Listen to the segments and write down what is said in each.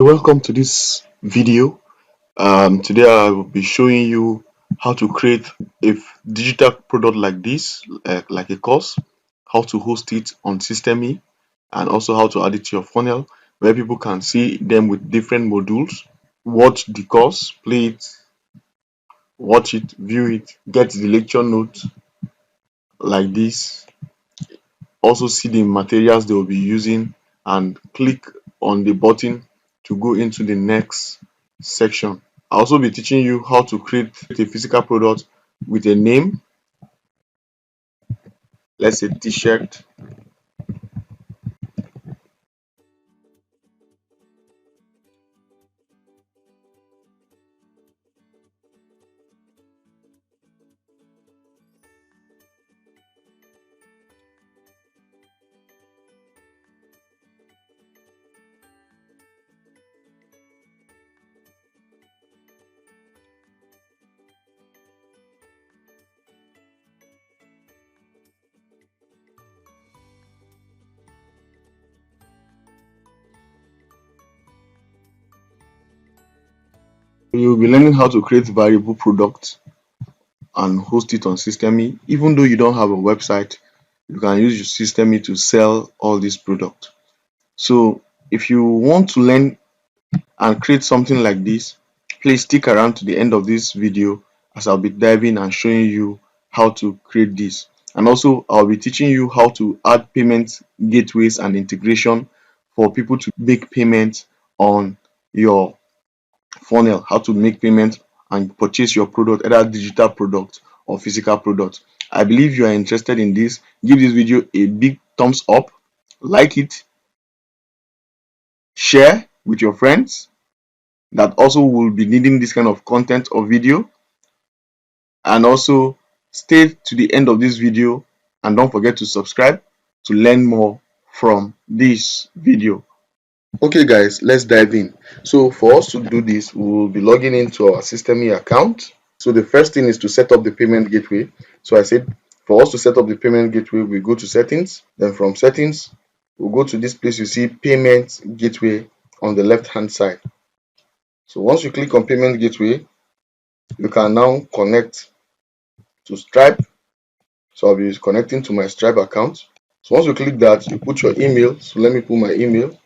welcome to this video. Today I will be showing you how to create a digital product like this, like a course, how to host it on Systeme, and also how to add it to your funnel where people can see them with different modules, watch the course, play it, watch it, view it, get the lecture notes like this, also see the materials they will be using, and click on the button to go into the next section. I'll also be teaching you how to create a physical product with a name, let's say t-shirt. You'll be learning how to create variable products and host it on Systeme. Even though you don't have a website, you can use your Systeme to sell all these products. So if you want to learn and create something like this, please stick around to the end of this video as I'll be diving and showing you how to create this. And also I'll be teaching you how to add payment gateways and integration for people to make payments on your funnel, how to make payments and purchase your product, either digital product or physical product. I believe you are interested in this. Give this video a big thumbs up, like it, share with your friends that also will be needing this kind of content or video, and also stay to the end of this video and don't forget to subscribe to learn more from this video. Okay guys, let's dive in. So for us to do this, we will be logging into our Systeme account. So the first thing is to set up the payment gateway. So I said for us to set up the payment gateway, we go to settings. Then from settings, we'll go to this place you see payment gateway on the left hand side. So once you click on payment gateway, you can now connect to Stripe. So I'll be connecting to my Stripe account. So once you click that, you put your email. So let me put my email.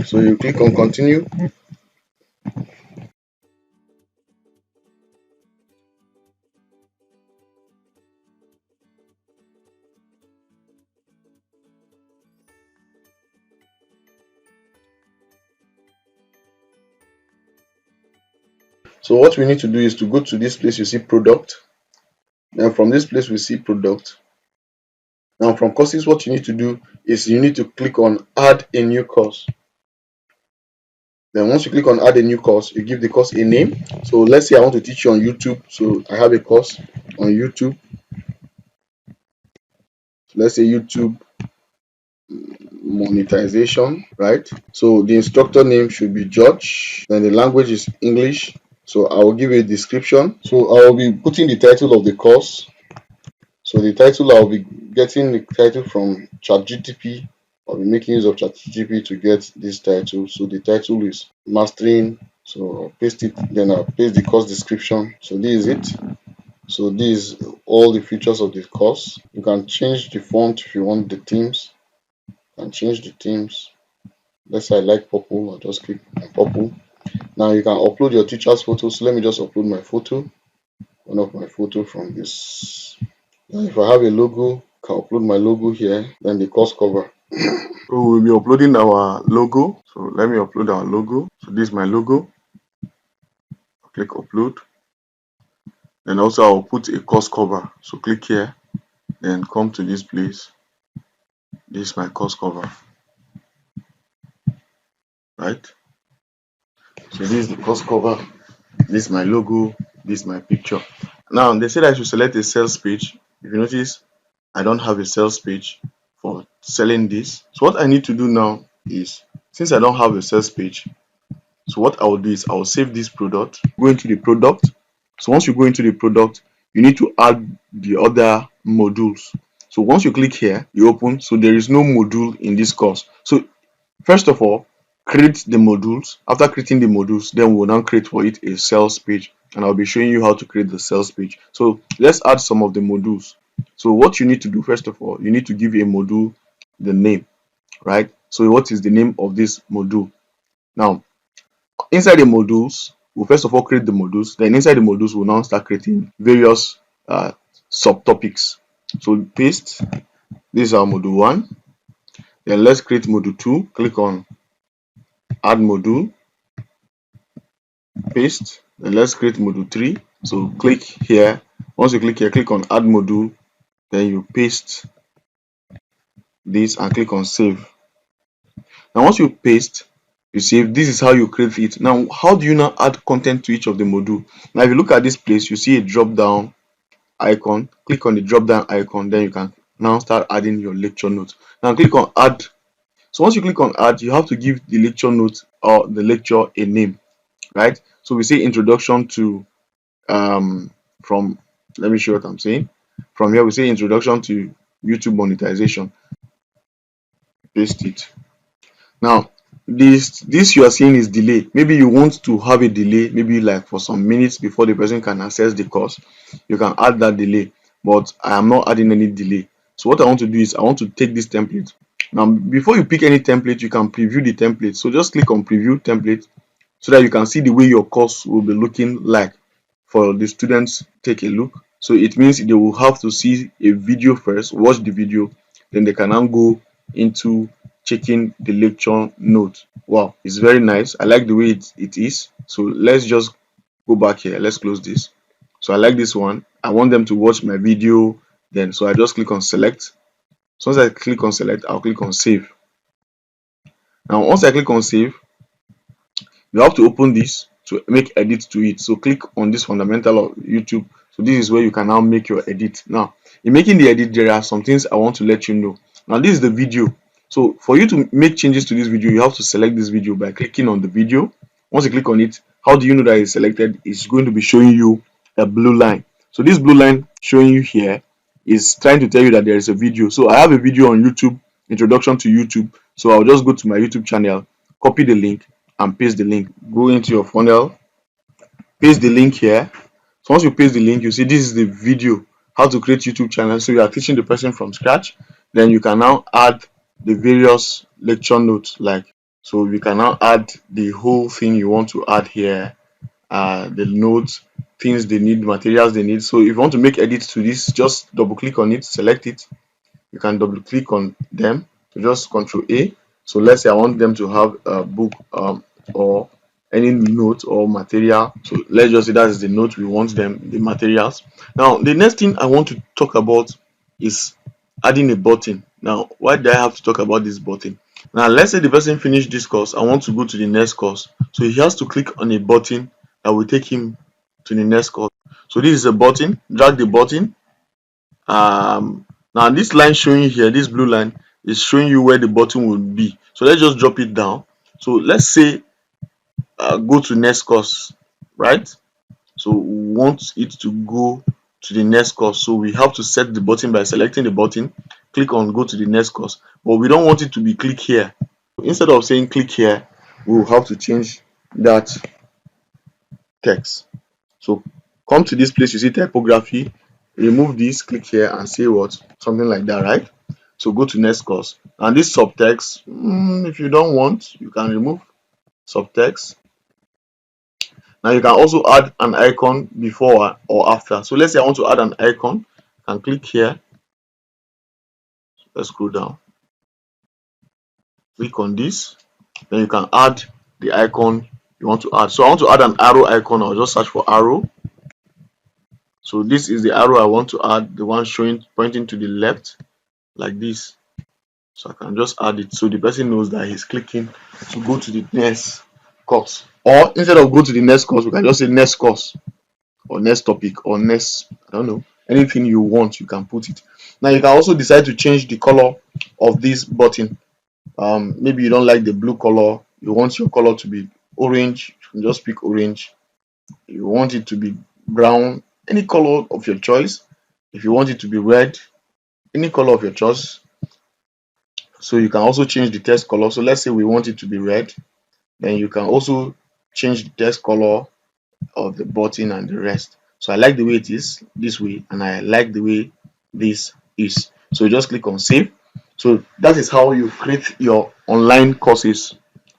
So you click on continue. So what we need to do is to go to this place you see product. Then from this place we see product. Now from courses, what you need to do is you need to click on add a new course. Then once you click on add a new course, you give the course a name. So let's say I want to teach you on YouTube. So I have a course on YouTube. So let's say YouTube monetization, right? So the instructor name should be George. Then the language is English. So I will give a description. So I will be putting the title of the course. So the title, I'll be getting the title from ChatGPT. I'll be making use of ChatGPT to get this title. So the title is mastering. So I'll paste it, then I'll paste the course description. So this is it. So this is all the features of the course. You can change the font if you want the themes. You can change the themes. Let's say I like purple, I'll just click on purple. Now you can upload your teacher's photo. So let me just upload my photo. One of my photo from this. If I have a logo, I can upload my logo here, then the course cover. So we'll be uploading our logo. So let me upload our logo. So this is my logo. I'll click upload. Then also I'll put a course cover. So click here, then come to this place. This is my course cover. Right? So this is the course cover. This is my logo. This is my picture. Now they said I should select a sales page. If you notice, I don't have a sales page for selling this. So what I need to do now is, since I don't have a sales page, so what I will do is I will save this product, go into the product, So once you go into the product, you need to add the other modules. So once you click here, you open. So there is no module in this course. So first of all, create the modules. After creating the modules, then we'll now create for it a sales page, and I'll be showing you how to create the sales page. So let's add some of the modules. So what you need to do, first of all, you need to give a module the name, right? So what is the name of this module? Now, inside the modules, we'll first of all create the modules. Then inside the modules, we'll now start creating various subtopics. So paste. This is our module 1. Then let's create module 2. Click on add module, paste. Then let's create module 3. So click here. Once you click here, click on add module. Then you paste this and click on save. Now once you paste, you save. This is how you create it. Now how do you now add content to each of the module? Now if you look at this place, you see a drop down icon. Click on the drop down icon, then you can now start adding your lecture notes. Now click on add. So once you click on add, you have to give the lecture notes or the lecture a name, right? So we say introduction to from, let me show what I'm saying. From here we say introduction to YouTube monetization. Paste it. Now this you are seeing is delay. Maybe you want to have a delay, maybe like for some minutes before the person can access the course. You can add that delay, but I am not adding any delay. So what I want to do is I want to take this template. Now before you pick any template, you can preview the template. So just click on preview template so that you can see the way your course will be looking like for the students. Take a look. So it means they will have to see a video first, watch the video, then they can now go into checking the lecture note. Wow, it's very nice. I like the way it is. So let's just go back here. Let's close this. So I like this one. I want them to watch my video. Then so I just click on select. So once I click on select, I'll click on save. Now once I click on save, you have to open this to make edits to it. So click on this fundamental of YouTube. So this is where you can now make your edit. Now in making the edit, there are some things I want to let you know. Now this is the video. So for you to make changes to this video, you have to select this video by clicking on the video. Once you click on it, how do you know that it's selected? It's going to be showing you a blue line. So this blue line showing you here is trying to tell you that there is a video. So I have a video on YouTube, introduction to YouTube. So I'll just go to my YouTube channel, copy the link and paste the link. Go into your funnel, paste the link here. So once you paste the link, you see this is the video, how to create YouTube channel. So you are teaching the person from scratch. Then you can now add the various lecture notes, like, so you can now add the whole thing you want to add here, the notes, things they need, materials they need. So if you want to make edits to this, just double click on it, select it. You can double click on them, so just Control A. So let's say I want them to have a book or any note or material. So let's just say that is the note we want them, the materials. Now the next thing I want to talk about is adding a button. Now why do I have to talk about this button? Now let's say the person finished this course, I want to go to the next course. So he has to click on a button that will take him to the next course. So this is a button. Drag the button. Now this line showing here, this blue line, is showing you where the button will be. So let's just drop it down. So let's say go to next course, right? So we want it to go to the next course. So we have to set the button by selecting the button, click on go to the next course, but we don't want it to be click here. Instead of saying click here, we'll have to change that text. So come to this place, you see typography, remove this, click here and say what, something like that, right? So go to next course, and this subtext, if you don't want, you can remove subtext. Now you can also add an icon before or after. So let's say I want to add an icon, I can click here. Let's scroll down, click on this, then you can add the icon you want to add. So I want to add an arrow icon. I'll just search for arrow. So this is the arrow I want to add, the one showing pointing to the left like this. So I can just add it so the person knows that he's clicking to go to the next course. Or instead of go to the next course, we can just say next course or next topic or next, I don't know, anything you want, you can put it. Now you can also decide to change the color of this button. Maybe you don't like the blue color, you want your color to be orange, you can just pick orange. You want it to be brown, any color of your choice. If you want it to be red, any color of your choice. So you can also change the text color. So let's say we want it to be red, then you can also change the text color of the button and the rest. So I like the way it is this way, and I like the way this is. So you just click on save. So that is how you create your online courses.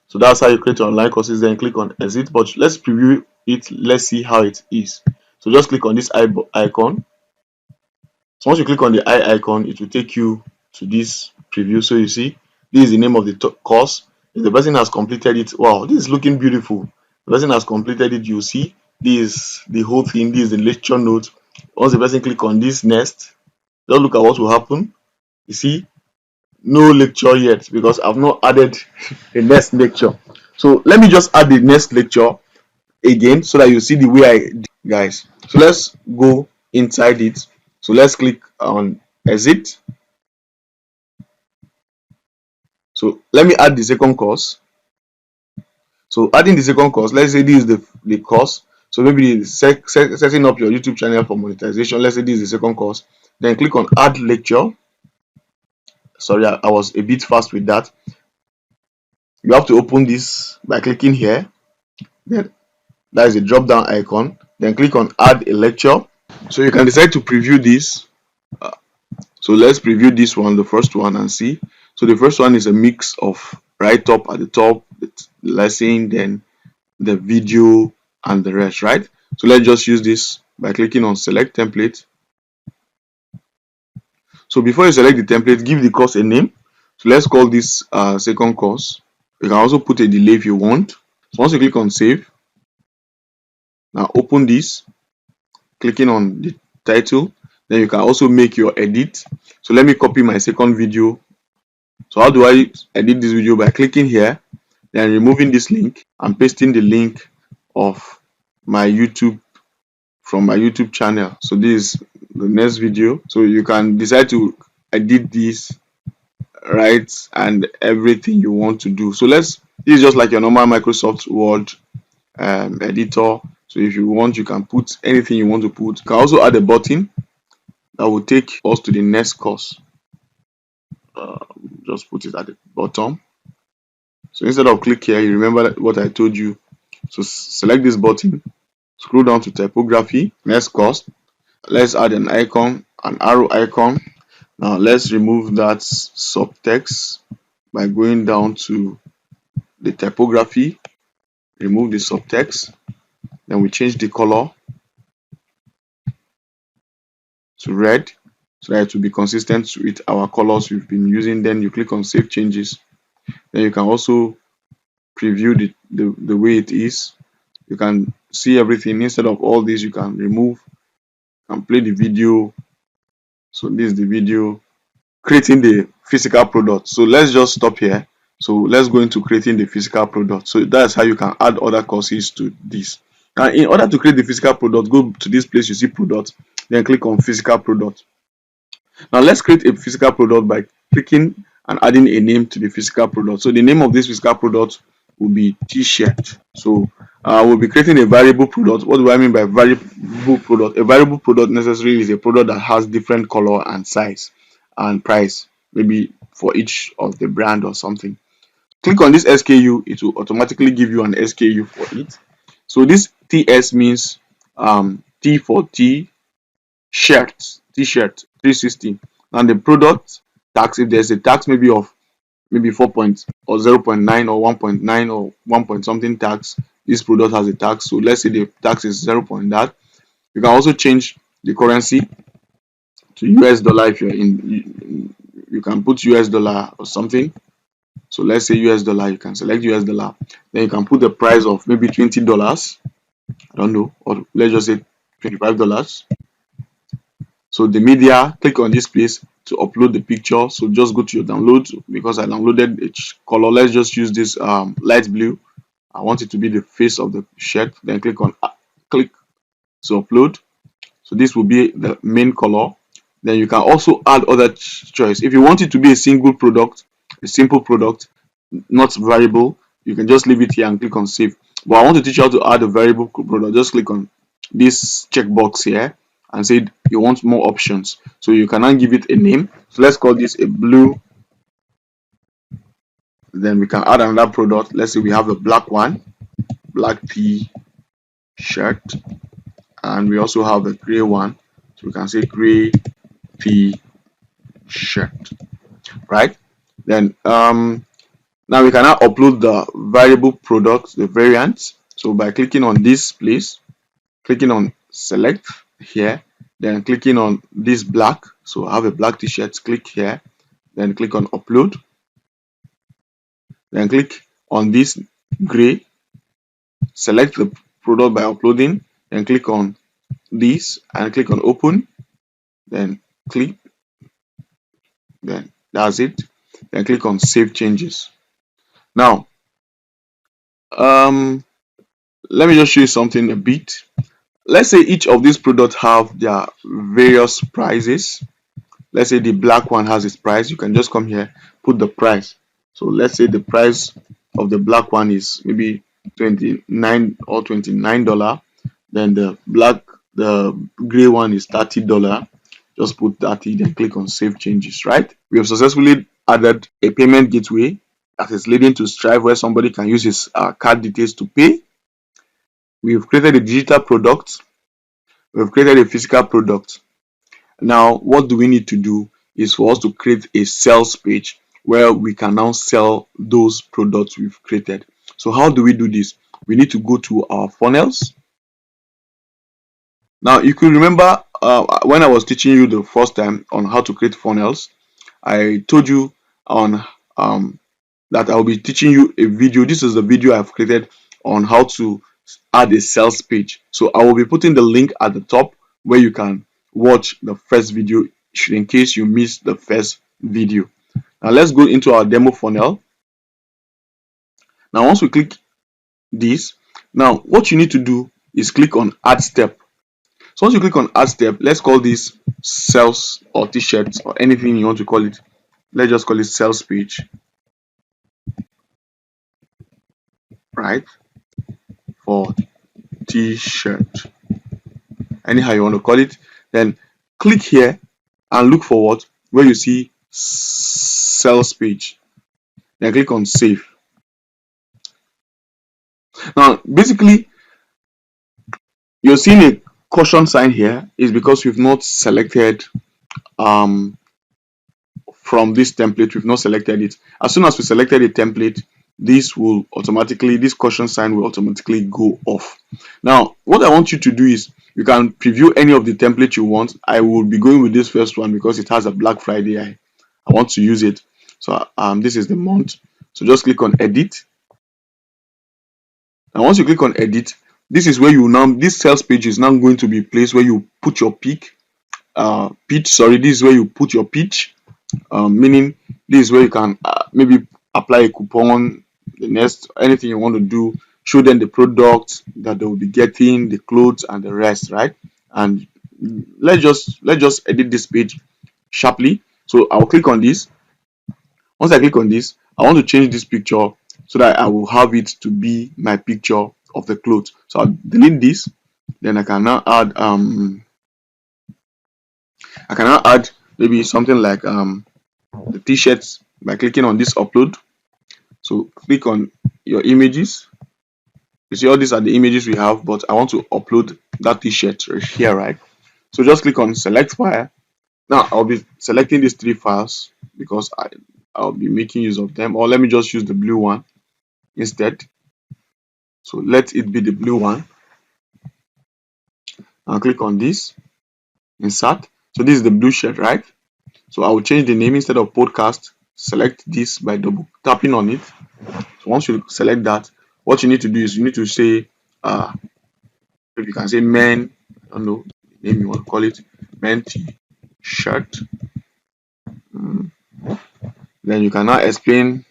So that's how you create your online courses. Then click on exit. But let's preview it. Let's see how it is. So just click on this icon. So once you click on the eye icon, it will take you to this preview. So you see, this is the name of the course. If the person has completed it, wow, this is looking beautiful. The person has completed it, you see, this is the whole thing. This is the lecture note. Once the person click on this next, just look at what will happen. You see, no lecture yet because I've not added the next lecture. So let me just add the next lecture again so that you see the way I did, guys. So let's go inside it. So let's click on exit. So let me add the second course. So adding the second course, let's say this is the course. So maybe setting up your YouTube channel for monetization. Let's say this is the second course. Then click on add lecture. Sorry, I was a bit fast with that. You have to open this by clicking here. Then that is a drop down icon. Then click on add a lecture. So you can decide to preview this. So let's preview this one, the first one, and see. So the first one is a mix of right up at the top, the lesson, then the video and the rest, right? So let's just use this by clicking on select template. So before you select the template, give the course a name. So let's call this second course. You can also put a delay if you want. So once you click on save, now open this, clicking on the title. Then you can also make your edit. So let me copy my second video. So how do I edit this video? By clicking here, then removing this link and pasting the link of my YouTube from my YouTube channel. So this is the next video. So you can decide to edit this, right, and everything you want to do. So this is just like your normal Microsoft Word editor. So if you want, you can put anything you want to put. You can also add a button that will take us to the next course. Just put it at the bottom. So instead of click here, you remember what I told you. So select this button, scroll down to typography, next course. Let's add an icon, an arrow icon. Now let's remove that subtext by going down to the typography, remove the subtext, then we change the color to red so that it will be consistent with our colors we've been using. Then you click on save changes. Then you can also preview the way it is. You can see everything. Instead of all this, you can remove and play the video. So this is the video creating the physical product. So let's just stop here. So let's go into creating the physical product. So that's how you can add other courses to this. And in order to create the physical product, go to this place you see product, then click on physical product. Now let's create a physical product by clicking and adding a name to the physical product. So the name of this physical product will be t-shirt. So we'll be creating a variable product. What do I mean by variable product? A variable product necessarily is a product that has different color and size and price, maybe for each of the brand or something. Click on this SKU, it will automatically give you an SKU for it. So this TS means T for t-shirt 360. And the product tax, if there's a tax maybe of maybe 4 point or 0.9 or 1.9 or 1 point something tax, this product has a tax. So let's say the tax is 0 point that. You can also change the currency to US dollar. If you're in, you can put US dollar or something. So let's say US dollar, you can select US dollar. Then you can put the price of maybe $20. I don't know, or let's just say $25. So the media, click on this place to upload the picture. So just go to your download. Because I downloaded each color, let's just use this light blue. I want it to be the face of the shirt. Then click to upload. So this will be the main color. Then you can also add other choice. If you want it to be a single product, a simple product, not variable, you can just leave it here and click on save. But I want to teach you how to add a variable product. Just click on this checkbox here and say you want more options. So you can now give it a name. So let's call this a blue. Then we can add another product. Let's say we have a black one, black t-shirt, and we also have a gray one. So we can say gray t-shirt, right? Then now we can now upload the variable product, the variant. So by clicking on this place, clicking on select here, then clicking on this black. So I have a black t-shirt, click here, then click on upload, then click on this gray, select the product by uploading, then click on this and click on open, then click, then that's it, then click on save changes. Now let me just show you something a bit. Let's say each of these products have their various prices. Let's say the black one has its price. You can just come here, put the price. So let's say the price of the black one is maybe 29 or $29. Then the gray one is $30. Just put 30, then click on save changes, right? We have successfully added a payment gateway that is leading to Stripe where somebody can use his card details to pay. We've created a digital product. We've created a physical product. Now, what do we need to do is for us to create a sales page where we can now sell those products we've created. So how do we do this? We need to go to our funnels. Now, you could remember when I was teaching you the first time on how to create funnels, I told you on that I'll be teaching you a video. This is the video I've created on how to add a sales page. So I will be putting the link at the top where you can watch the first video in case you missed the first video. Now let's go into our demo funnel. Now once we click this, now what you need to do is click on add step. So once you click on add step, let's call this sales or t-shirts or anything you want to call it. Let's just call it sales page, right? For t-shirt, anyhow you want to call it. Then click here and look for what where you see sales page, then click on save. Now basically you're seeing a caution sign here is because we've not selected um from this template, we've not selected it. As soon as we selected a template, this caution sign will automatically go off. Now what I want you to do is you can preview any of the template you want. I will be going with this first one because it has a Black Friday. I want to use it. So this is the month. So just click on edit. And once you click on edit, this is where this sales page is now going to be a place where you put your pitch. This is where you put your pitch. Meaning this is where you can maybe apply a coupon, the next anything you want to do, show them the product that they will be getting, the clothes and the rest, right? And let's just edit this page sharply. So I'll click on this. Once I click on this, I want to change this picture so that I will have it to be my picture of the clothes. So I'll delete this. Then I can now add maybe something like the t-shirts by clicking on this upload. So click on your images. You see all these are the images we have, but I want to upload that t-shirt here, right? So just click on select file. Now I'll be selecting these three files because I'll be making use of them, or let me just use the blue one instead. So let it be the blue one. I'll click on this, insert. So this is the blue shirt, right? So I will change the name. Instead of podcast, select this by double tapping on it. So once you select that, what you need to do is you need to say if you can say men, I don't know the name you want to call it, men t-shirt. Then you can now explain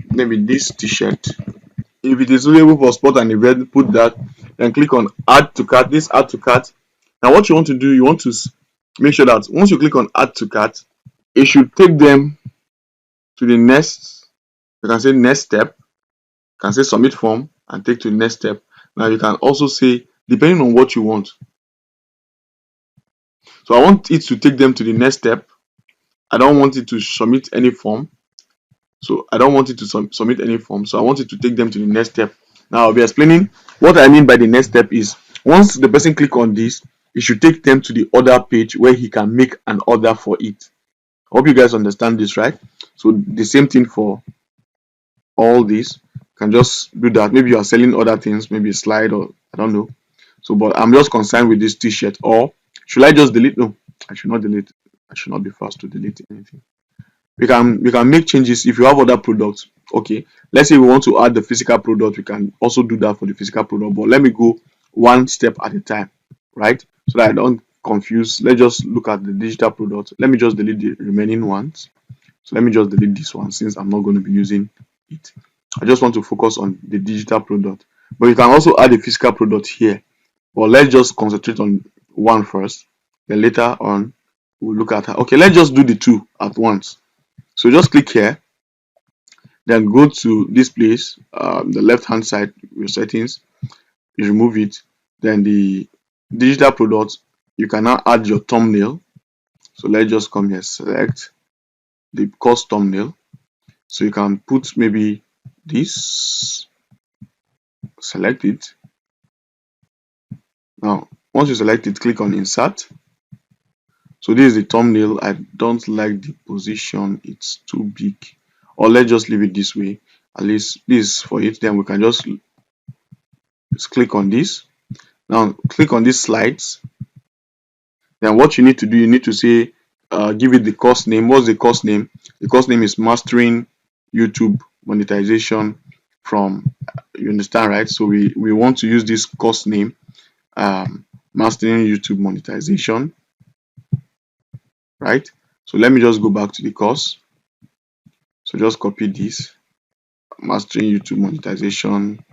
maybe this t-shirt. If it is suitable for sport and event, put that. Then click on add to cart. This add to cart. Now what you want to do, you want to make sure that once you click on add to cart, it should take them to the next. You can say next step. You can say submit form, and take to the next step. Now you can also say, depending on what you want. So I want it to take them to the next step. I don't want it to submit any form. So I don't want it to submit any form. So I want it to take them to the next step. Now I'll be explaining what I mean by the next step is once the person click on this, it should take them to the order page where he can make an order for it. I hope you guys understand this, right? So the same thing for all this. You can just do that. Maybe you are selling other things, maybe a slide or I don't know. So, but I'm just concerned with this t-shirt. Or should I just delete? No, I should not delete. I should not be fast to delete anything. We can make changes if you have other products. Okay, let's say we want to add the physical product, we can also do that for the physical product, but let me go one step at a time, right? So that I don't confuse. Let's just look at the digital product. Let me just delete the remaining ones. So let me just delete this one since I'm not going to be using it. I just want to focus on the digital product, but you can also add a physical product here, but let's just concentrate on one first, then later on we'll look at okay, let's just do the two at once. So just click here, then go to this place, the left hand side, your settings, you remove it. Then the digital product, you can now add your thumbnail. So let's just come here, select the course thumbnail. So you can put maybe this, select it. Now, once you select it, click on insert. So this is the thumbnail. I don't like the position, it's too big. Or let's just leave it this way. At least this is for it. Then we can just click on this. Now click on these slides. Then what you need to do, you need to say, give it the course name. What's the course name? The course name is Mastering YouTube Monetization from, you understand, right? So we want to use this course name, Mastering YouTube Monetization, right? So let me just go back to the course. So just copy this, Mastering YouTube Monetization.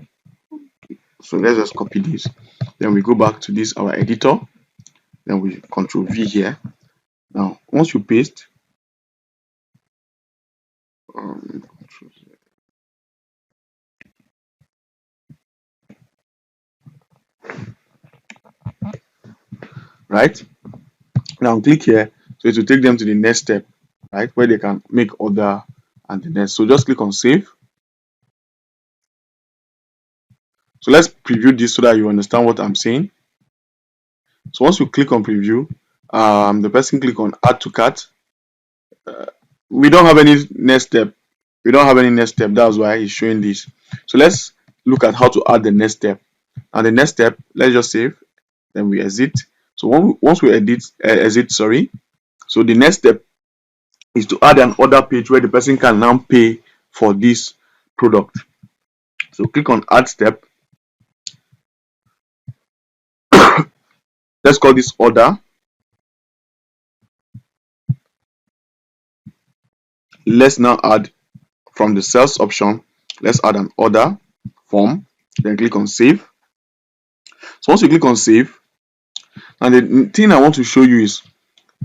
So let's just copy this. Then we go back to this, our editor. Then we Control V here. Now, once you paste, um, right? Now click here, so it will take them to the next step, right? Where they can make order and the next. So just click on save. So let's preview this so that you understand what I'm saying. So once you click on preview, the person click on add to cart. We don't have any next step. We don't have any next step. That's why it's showing this. So let's look at how to add the next step. And the next step, let's just save. Then we exit. So once we exit, sorry. So the next step is to add an order page where the person can now pay for this product. So click on add step. Let's call this order. Let's now add from the sales option. Let's add an order form. Then click on save. So once you click on save, and the thing I want to show you is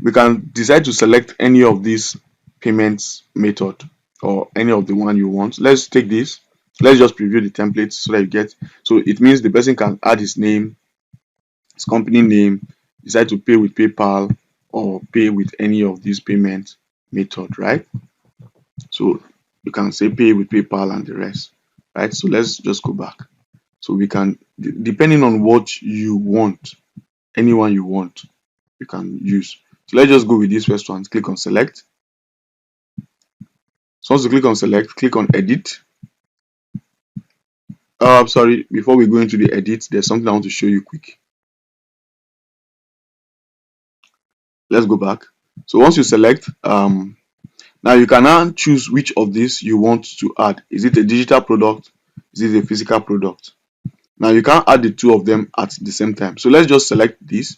we can decide to select any of these payments method or any of the one you want. Let's take this. Let's just preview the template so that you get. So it means the person can add his name, his company name, decide to pay with PayPal or pay with any of these payment method, right? So you can say pay with PayPal and the rest, right? So let's just go back. So we can, depending on what you want, anyone you want, you can use. So let's just go with this first one. Click on select. So once you click on select, click on edit. Sorry, before we go into the edit, there's something I want to show you quick. Let's go back. So once you select, now you can now choose which of these you want to add. Is it a digital product? Is it a physical product? Now you can't add the two of them at the same time. So let's just select this.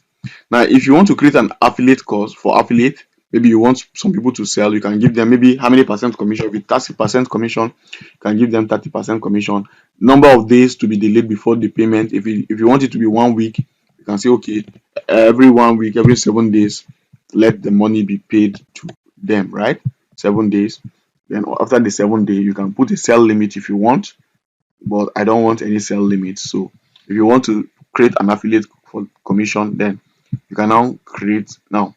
Now if you want to create an affiliate course for affiliate, maybe you want some people to sell, you can give them maybe how many percent commission. With 30% commission, you can give them 30% commission. Number of days to be delayed before the payment. If you want it to be 1 week, you can say okay, every 1 week, every 7 days, let the money be paid to them, right? 7 days. Then after the 7 day, you can put a sell limit if you want. but I don't want any sell limit. So if you want to create an affiliate for commission, then you can now create now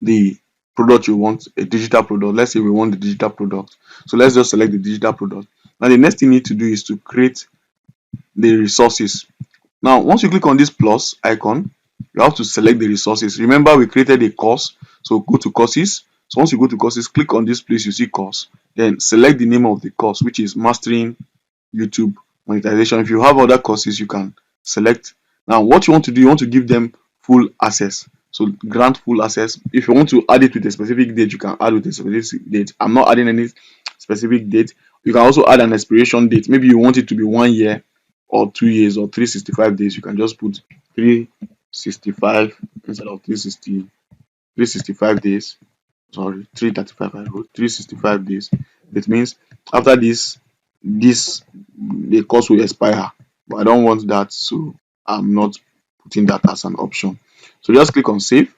the product you want, a digital product. Let's say we want the digital product. So let's just select the digital product. Now the next thing you need to do is to create the resources. Now once you click on this plus icon, you have to select the resources. Remember we created a course, so go to courses. So once you go to courses, click on this place you see course, then select the name of the course, which is Mastering YouTube Monetization. If you have other courses, you can select. Now what you want to do, you want to give them full access, so grant full access. If you want to add it with a specific date, you can add with a specific date. I'm not adding any specific date. You can also add an expiration date. Maybe you want it to be 1 year or 2 years or 365 days. You can just put 365 instead of 365 days. Sorry, 335. I wrote 365 days. It means after this the course will expire, but I don't want that, so I'm not putting that as an option. So just click on save.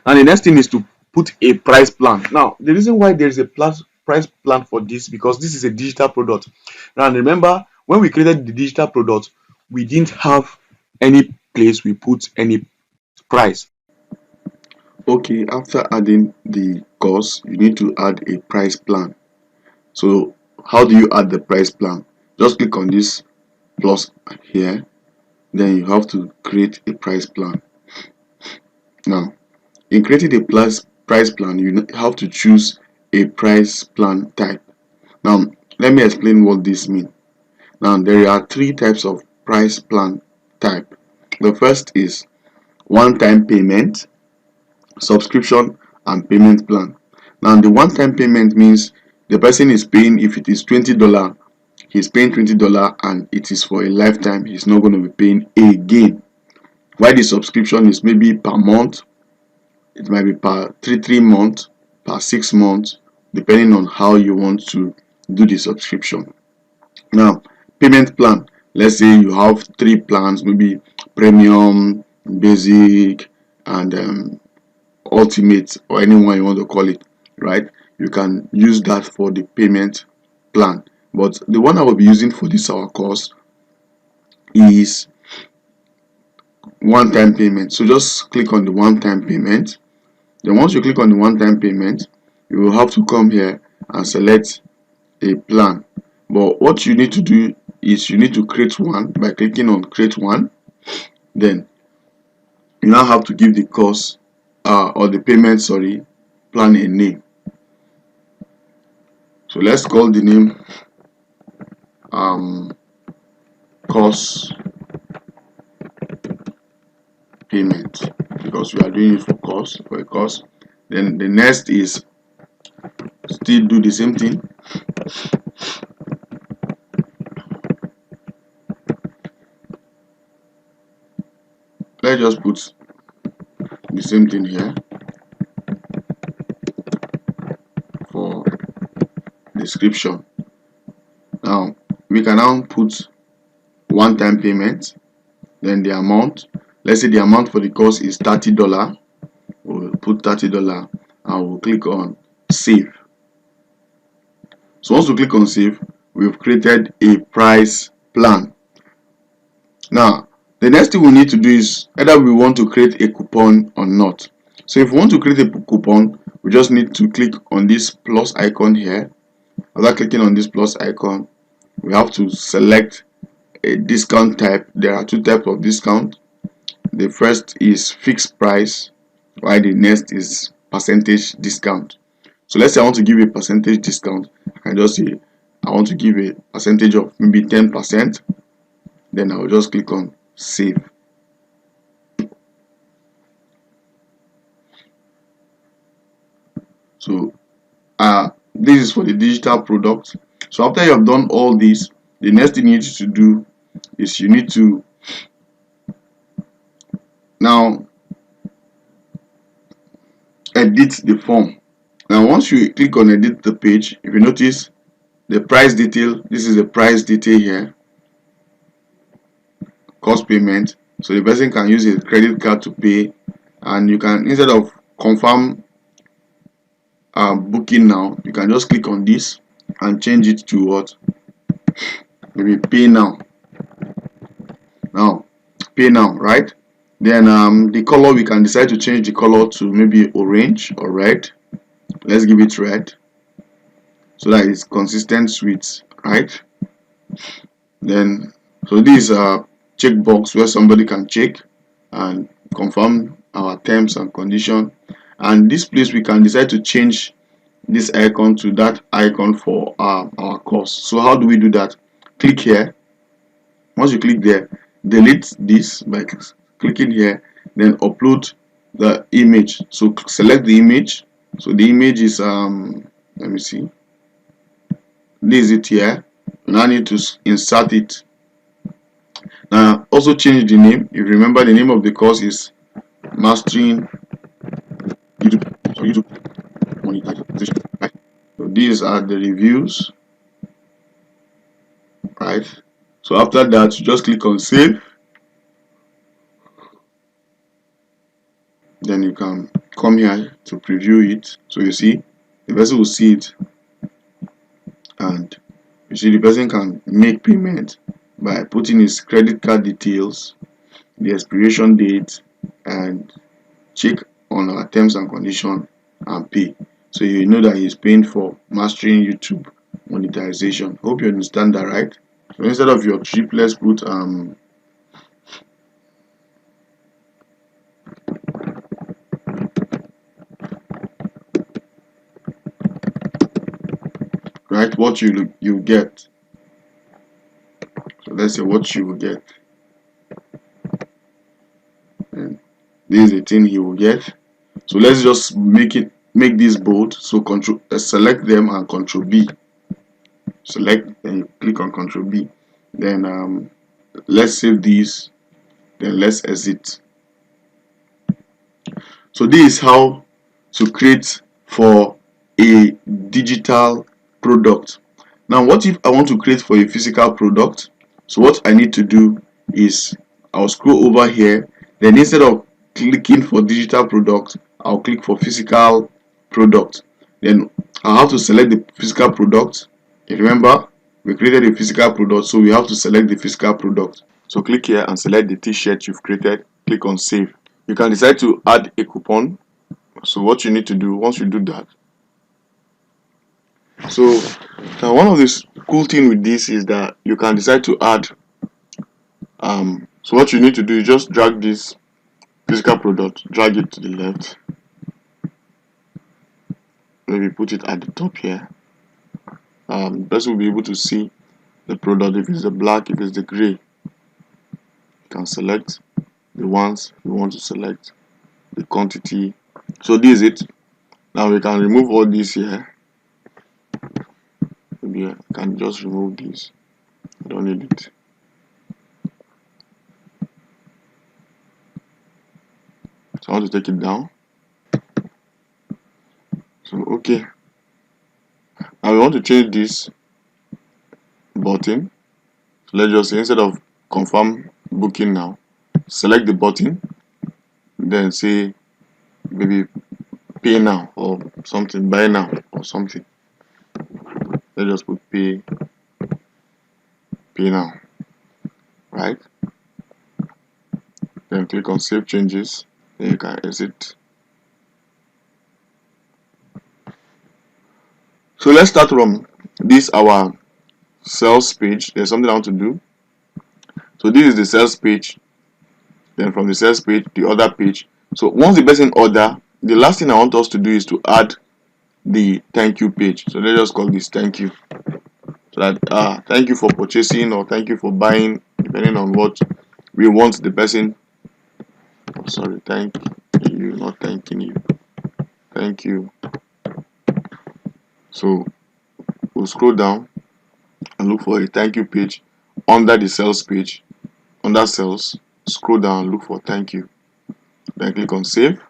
And the next thing is to put a price plan. Now the reason why there is a price plan for this, because this is a digital product. Now remember, when we created the digital product, we didn't have any place we put any price. Okay, after adding the course, you need to add a price plan. So how do you add the price plan? Just click on this plus here, then you have to create a price plan. Now in creating a price plan, you have to choose a price plan type. Now let me explain what this means. Now there are three types of price plan type. The first is one-time payment, subscription, and payment plan. Now the one-time payment means the person is paying, if it is $20, he's paying $20 and it is for a lifetime. He's not going to be paying again. While the subscription is maybe per month, it might be per three months, per 6 months, depending on how you want to do the subscription. Now payment plan, let's say you have three plans, maybe premium, basic, and ultimate, or anyone you want to call it, right? You can use that for the payment plan, but the one I will be using for this our course is one-time payment. So just click on the one-time payment. Then once you click on the one-time payment, you will have to come here and select a plan. But what you need to do is you need to create one by clicking on create one. Then you now have to give the course or the payment, sorry, plan a name. So let's call the name course payment, because we are doing it for a course. Then the next is still do the same thing. Let's just put the same thing here for description. Now we can now put one-time payment, then the amount. Let's say the amount for the course is $30. We'll put $30 and we'll click on save. So once we click on save, we've created a price plan. Now the next thing we need to do is either we want to create a coupon or not. So if we want to create a coupon, we just need to click on this plus icon here. After clicking on this plus icon, we have to select a discount type. There are two types of discount. The first is fixed price, while the next is percentage discount. So let's say I want to give a percentage discount. I can just say I want to give a percentage of maybe 10%. Then I will just click on save. So this is for the digital product. So after you have done all this, the next thing you need to do is you need to now edit the form. Now once you click on edit the page, if you notice the price detail, this is the price detail here, cost payment. So the person can use a credit card to pay, and you can, instead of confirm booking now, you can just click on this and change it to what? maybe pay now. Now pay now, right? Then the color, we can decide to change the color to maybe orange or red. Let's give it red so that it's consistent with, right? Then so this is a checkbox where somebody can check and confirm our terms and condition. And this place we can decide to change this icon to that icon for our course. So how do we do that? Click here. Once you click there, delete this by clicking here, then upload the image. So select the image. So the image is let me see, this is it here. You now need to insert it. Now also change the name. If you remember, the name of the course is Mastering YouTube. So YouTube monetization, right? So these are the reviews, right? So after that, you just click on save. Then you can come here to preview it. So you see, the person will see it, and you see the person can make payment by putting his credit card details, the expiration date, and check on our terms and condition and pay. So you know that he's paying for Mastering YouTube monetization. Hope you understand that, right? So instead of your trip, let's put right, what you get. So let's say what you will get. And this is the thing he will get. So let's just make this bold. So control select them and control B. Select and click on control B. Then let's save this. Then let's exit. So this is how to create for a digital product. Now what if I want to create for a physical product? So what I need to do is I'll scroll over here, then instead of clicking for digital product, I'll click for physical product. Then I have to select the physical product. If you remember, we created a physical product, so we have to select the physical product. So click here and select the t-shirt you've created. Click on save. You can decide to add a coupon. So what you need to do once you do that, so now one of the cool thing with this is that you can decide to add so what you need to do is just drag this physical product, drag it to the left, maybe put it at the top here. The person will be able to see the product. If it's the black, if it's the gray, you can select the ones you want to select, the quantity. So this is it. Now we can remove all this here. Maybe I can just remove this. I don't need it. So I want to take it down. So okay. Now we want to change this button. So let's just say instead of confirm booking now, select the button, then say maybe pay now or something, buy now or something. Let's just put pay now, right? Then click on save changes. Then you can exit. So let's start from this our sales page. There's something I want to do. So this is the sales page. Then from the sales page, the order page. So once the person order, the last thing I want us to do is to add the thank you page. So let's just call this thank you. So that thank you for purchasing or thank you for buying, depending on what we want the person. Oh, sorry, thank you, not thanking you. Thank you. So we'll scroll down and look for a thank you page under the sales page. Under sales, scroll down and look for thank you. Then click on save.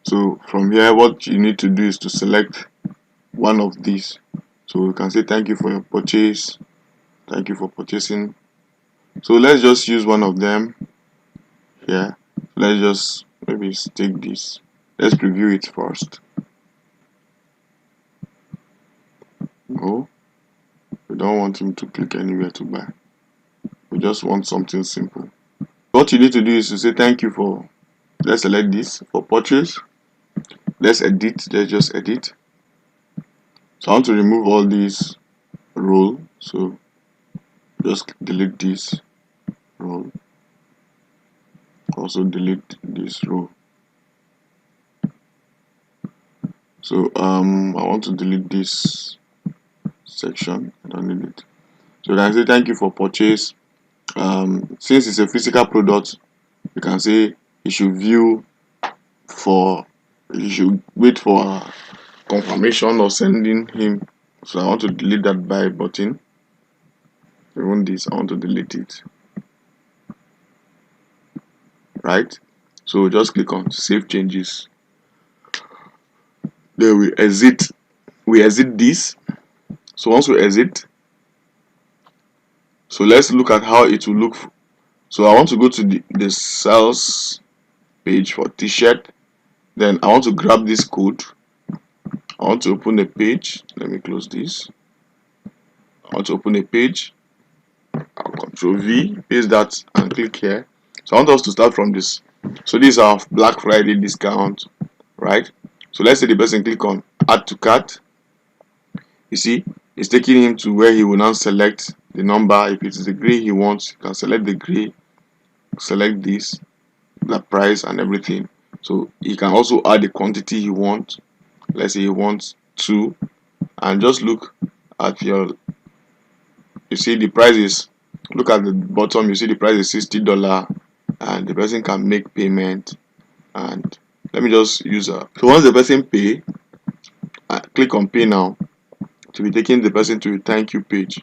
So from here, what you need to do is to select one of these. So you can say thank you for your purchase, thank you for purchasing. So let's just use one of them here. Let's just maybe take this. Let's preview it first. Go. We don't want him to click anywhere to buy. We just want something simple. What you need to do is to say thank you for, let's select this for purchase. Let's just edit. So I want to remove all these row, so just delete this row, also delete this row. So I want to delete this section. I don't need it. So you can say thank you for purchase. Since it's a physical product, you can say you should wait for confirmation or sending him. So I want to delete that buy button. Even this, I want to delete it. Right? So just click on save changes. Then we exit this. So once we exit, so let's look at how it will look. So I want to go to the sales page for t-shirt. Then I want to grab this code. I want to open a page. Let me close this. I want to open a page. I'll Control V, paste that, and click here. So I want us to start from this. So this is our Black Friday discount, right? So let's say the person click on add to cart. You see, it's taking him to where he will now select the number. If it is the gray he wants, you can select the gray, select this, the price and everything. So he can also add the quantity he wants. Let's say he wants 2, and just look at you see the price is, look at the bottom, you see the price is $60, and the person can make payment. And let me just use so once the person pay, click on pay now to be taking the person to a thank you page.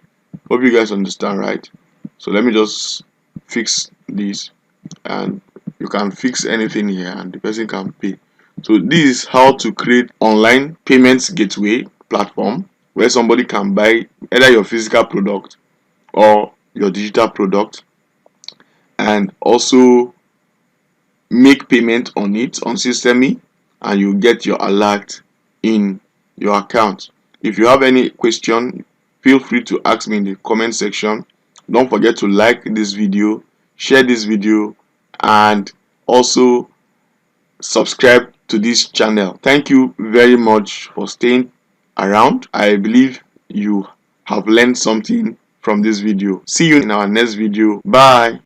Hope you guys understand, right? So let me just fix this, and you can fix anything here and the person can pay. So this is how to create online payments gateway platform where somebody can buy either your physical product or your digital product, and also make payment on it on Systeme, and you get your alert in your account. If you have any question, feel free to ask me in the comment section. Don't forget to like this video, share this video, and also subscribe to this channel. Thank you very much for staying around. I believe you have learned something from this video. See you in our next video. Bye.